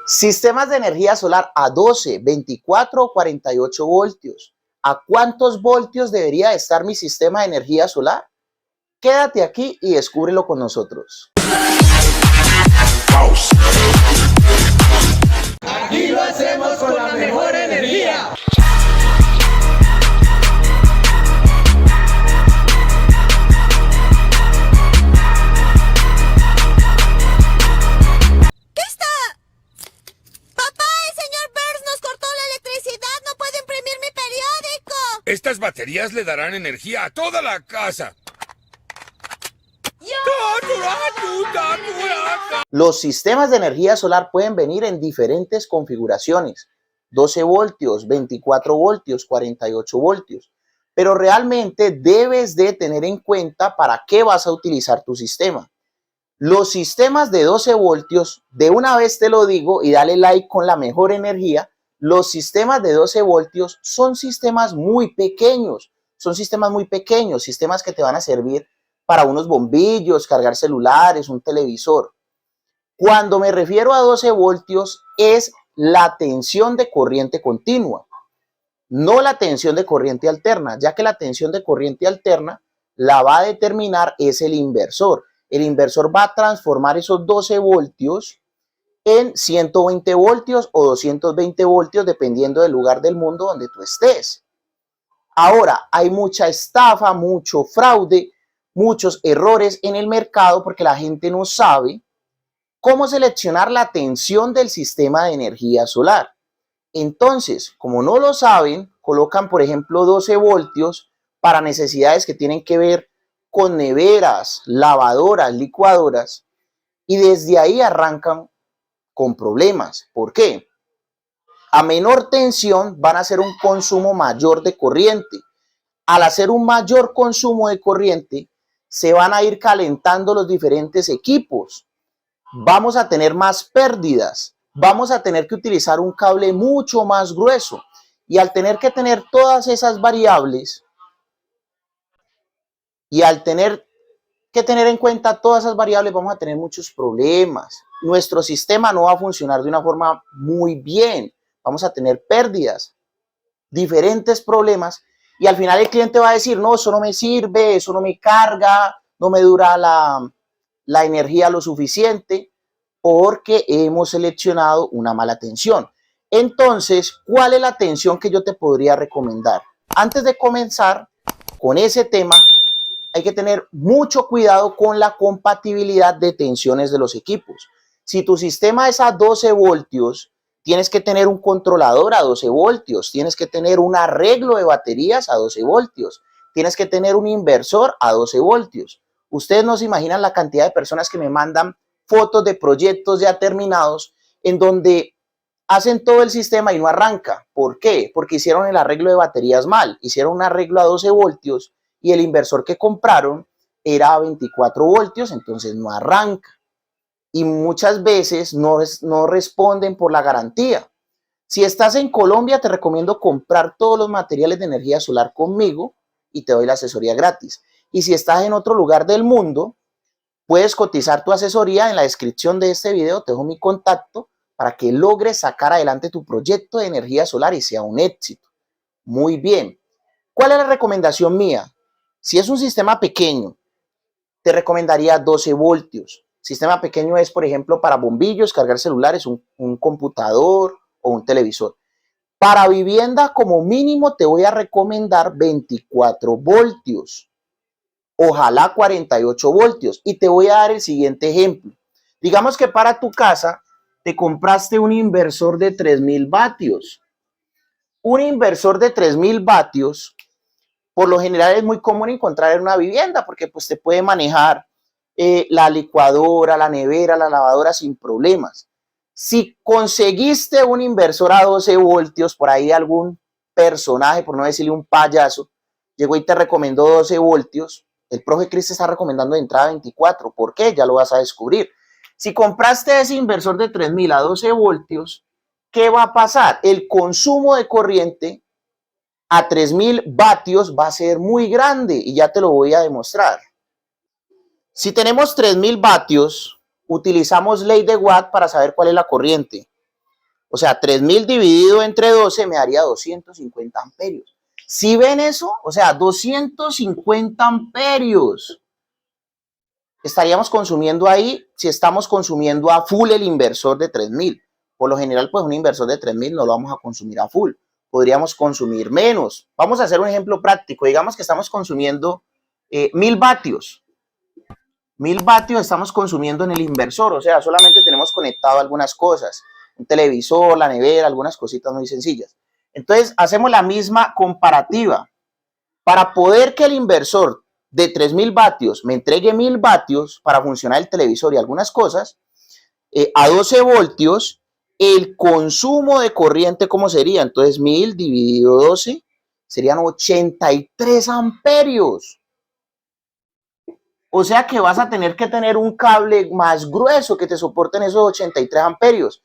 Sistemas de energía solar a 12, 24 o 48 voltios. ¿A cuántos voltios debería estar mi sistema de energía solar? Quédate aquí y descúbrelo con nosotros. Aquí lo hacemos con la mejor energía. ¿Qué está? Papá, el señor Burns nos cortó la electricidad. No puedo imprimir mi periódico. Estas baterías le darán energía a toda la casa. Los sistemas de energía solar pueden venir en diferentes configuraciones: 12 voltios, 24 voltios, 48 voltios. Pero realmente debes de tener en cuenta para qué vas a utilizar tu sistema. Los sistemas de 12 voltios, de una vez te lo digo y dale like con la mejor energía, los sistemas de 12 voltios son sistemas muy pequeños. Sistemas que te van a servir para unos bombillos, cargar celulares, un televisor. Cuando me refiero a 12 voltios es la tensión de corriente continua, no la tensión de corriente alterna, ya que la tensión de corriente alterna la va a determinar es el inversor. El inversor va a transformar esos 12 voltios en 120 voltios o 220 voltios dependiendo del lugar del mundo donde tú estés. Ahora, hay mucha estafa, mucho fraude, muchos errores en el mercado porque la gente no sabe cómo seleccionar la tensión del sistema de energía solar. Entonces, como no lo saben, colocan, por ejemplo, 12 voltios para necesidades que tienen que ver con neveras, lavadoras, licuadoras, y desde ahí arrancan con problemas. ¿Por qué? A menor tensión van a hacer un consumo mayor de corriente. Al hacer un mayor consumo de corriente, se van a ir calentando los diferentes equipos. Vamos a tener más pérdidas. Vamos a tener que utilizar un cable mucho más grueso. Y al tener que tener todas esas variables, y al tener que tener en cuenta todas esas variables, vamos a tener muchos problemas. Nuestro sistema no va a funcionar de una forma muy bien. Vamos a tener pérdidas, diferentes problemas. Y al final el cliente va a decir, no, eso no me sirve, eso no me carga, no me dura la energía lo suficiente, porque hemos seleccionado una mala tensión. Entonces, ¿cuál es la tensión que yo te podría recomendar? Antes de comenzar con ese tema, hay que tener mucho cuidado con la compatibilidad de tensiones de los equipos. Si tu sistema es a 12 voltios, tienes que tener un controlador a 12 voltios, tienes que tener un arreglo de baterías a 12 voltios, tienes que tener un inversor a 12 voltios. Ustedes no se imaginan la cantidad de personas que me mandan fotos de proyectos ya terminados en donde hacen todo el sistema y no arranca. ¿Por qué? Porque hicieron el arreglo de baterías mal, hicieron un arreglo a 12 voltios y el inversor que compraron era a 24 voltios, entonces no arranca. Y muchas veces no responden por la garantía. Si estás en Colombia, te recomiendo comprar todos los materiales de energía solar conmigo y te doy la asesoría gratis. Y si estás en otro lugar del mundo, puedes cotizar tu asesoría. En la descripción de este video te dejo mi contacto para que logres sacar adelante tu proyecto de energía solar y sea un éxito. Muy bien. ¿Cuál es la recomendación mía? Si es un sistema pequeño, te recomendaría 12 voltios. Sistema pequeño es, por ejemplo, para bombillos, cargar celulares, un computador o un televisor. Para vivienda, como mínimo, te voy a recomendar 24 voltios. Ojalá 48 voltios. Y te voy a dar el siguiente ejemplo. Digamos que para tu casa te compraste un inversor de 3000 vatios. Un inversor de 3000 vatios, por lo general es muy común encontrar en una vivienda porque pues te puede manejar la licuadora, la nevera, la lavadora sin problemas. Si conseguiste un inversor a 12 voltios, por ahí algún personaje, por no decirle un payaso, llegó y te recomendó 12 voltios, el profe Chris te está recomendando de entrada 24. ¿Por qué? Ya lo vas a descubrir. Si compraste ese inversor de 3000 a 12 voltios, ¿qué va a pasar? El consumo de corriente a 3000 vatios va a ser muy grande y ya te lo voy a demostrar. Si tenemos 3000 vatios, utilizamos ley de Watt para saber cuál es la corriente. O sea, 3000 dividido entre 12 me daría 250 amperios. ¿Sí ven eso? O sea, 250 amperios. Estaríamos consumiendo ahí, si estamos consumiendo a full el inversor de 3000. Por lo general, pues un inversor de 3000 no lo vamos a consumir a full. Podríamos consumir menos. Vamos a hacer un ejemplo práctico. Digamos que estamos consumiendo 1000 vatios. 1000 vatios estamos consumiendo en el inversor. O sea, solamente tenemos conectado algunas cosas. Un televisor, la nevera, algunas cositas muy sencillas. Entonces, hacemos la misma comparativa. Para poder que el inversor de 3000 vatios me entregue 1000 vatios para funcionar el televisor y algunas cosas, a 12 voltios, el consumo de corriente, ¿cómo sería? Entonces, 1000 dividido 12 serían 83 amperios. O sea que vas a tener que tener un cable más grueso que te soporten esos 83 amperios.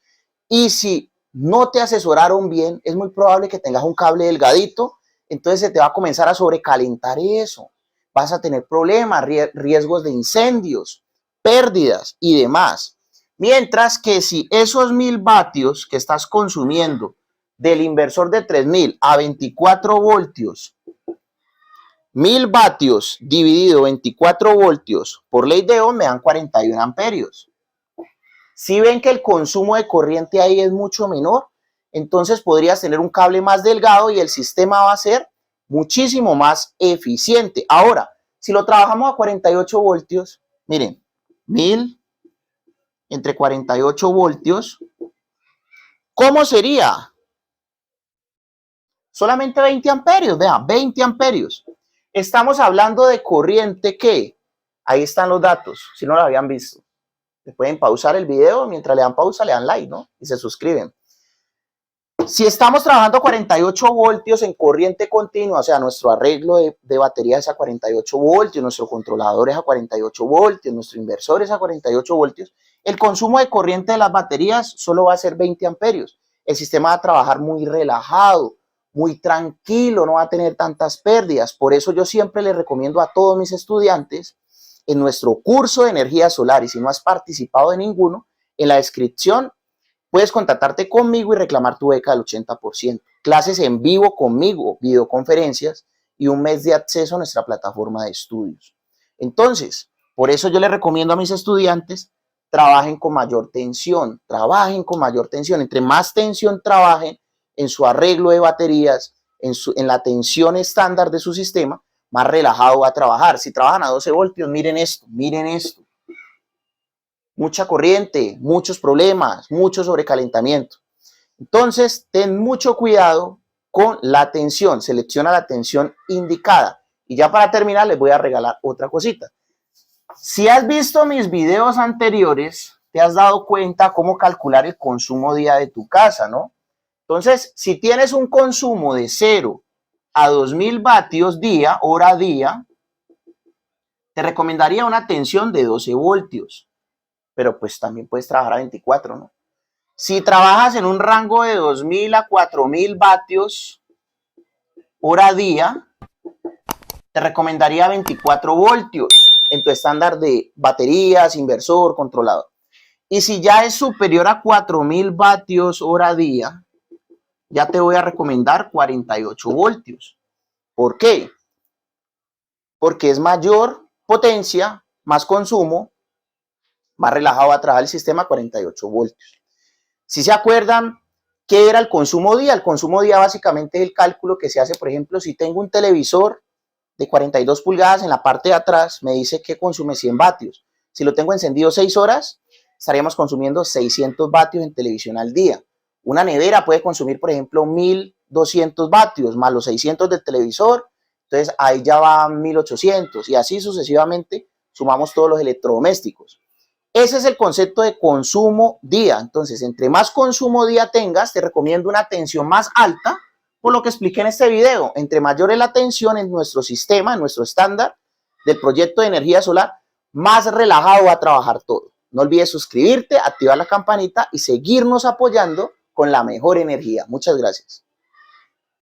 Y si no te asesoraron bien, es muy probable que tengas un cable delgadito, entonces se te va a comenzar a sobrecalentar eso. Vas a tener problemas, riesgos de incendios, pérdidas y demás. Mientras que si esos 1000 vatios que estás consumiendo del inversor de 3000 a 24 voltios, 1000 vatios dividido 24 voltios por ley de Ohm me dan 41 amperios. Si ven que el consumo de corriente ahí es mucho menor, entonces podrías tener un cable más delgado y el sistema va a ser muchísimo más eficiente. Ahora, si lo trabajamos a 48 voltios, miren, 1000 entre 48 voltios, ¿cómo sería? Solamente 20 amperios, vean, 20 amperios. Estamos hablando de corriente que, ahí están los datos, si no lo habían visto. Le pueden pausar el video, mientras le dan pausa, le dan like, ¿no? Y se suscriben. Si estamos trabajando a 48 voltios en corriente continua, o sea, nuestro arreglo de batería es a 48 voltios, nuestro controlador es a 48 voltios, nuestro inversor es a 48 voltios, el consumo de corriente de las baterías solo va a ser 20 amperios. El sistema va a trabajar muy relajado, muy tranquilo, no va a tener tantas pérdidas. Por eso yo siempre les recomiendo a todos mis estudiantes en nuestro curso de energía solar, y si no has participado de ninguno, en la descripción puedes contactarte conmigo y reclamar tu beca del 80%. Clases en vivo conmigo, videoconferencias y un mes de acceso a nuestra plataforma de estudios. Entonces, por eso yo les recomiendo a mis estudiantes, trabajen con mayor tensión, Entre más tensión trabajen en su arreglo de baterías, en la tensión estándar de su sistema, más relajado va a trabajar. Si trabajan a 12 voltios, miren esto. Mucha corriente, muchos problemas, mucho sobrecalentamiento. Entonces, ten mucho cuidado con la tensión. Selecciona la tensión indicada. Y ya para terminar, les voy a regalar otra cosita. Si has visto mis videos anteriores, te has dado cuenta cómo calcular el consumo día de tu casa, ¿no? Entonces, si tienes un consumo de 0 a 2000 vatios día, hora día, te recomendaría una tensión de 12 voltios. Pero pues también puedes trabajar a 24, ¿no? Si trabajas en un rango de 2000 a 4000 vatios hora día, te recomendaría 24 voltios en tu estándar de baterías, inversor, controlador. Y si ya es superior a 4000 vatios hora día, ya te voy a recomendar 48 voltios. ¿Por qué? Porque es mayor potencia, más consumo, más relajado va a trabajar el sistema a 48 voltios. Si se acuerdan, ¿qué era el consumo día? El consumo día básicamente es el cálculo que se hace, por ejemplo, si tengo un televisor de 42 pulgadas en la parte de atrás, me dice que consume 100 vatios. Si lo tengo encendido 6 horas, estaríamos consumiendo 600 vatios en televisión al día. Una nevera puede consumir, por ejemplo, 1200 vatios más los 600 del televisor, entonces ahí ya van 1800 y así sucesivamente sumamos todos los electrodomésticos. Ese es el concepto de consumo día. Entonces, entre más consumo día tengas, te recomiendo una tensión más alta, por lo que expliqué en este video. Entre mayor es la tensión en nuestro sistema, en nuestro estándar del proyecto de energía solar, más relajado va a trabajar todo. No olvides suscribirte, activar la campanita y seguirnos apoyando con la mejor energía. Muchas gracias.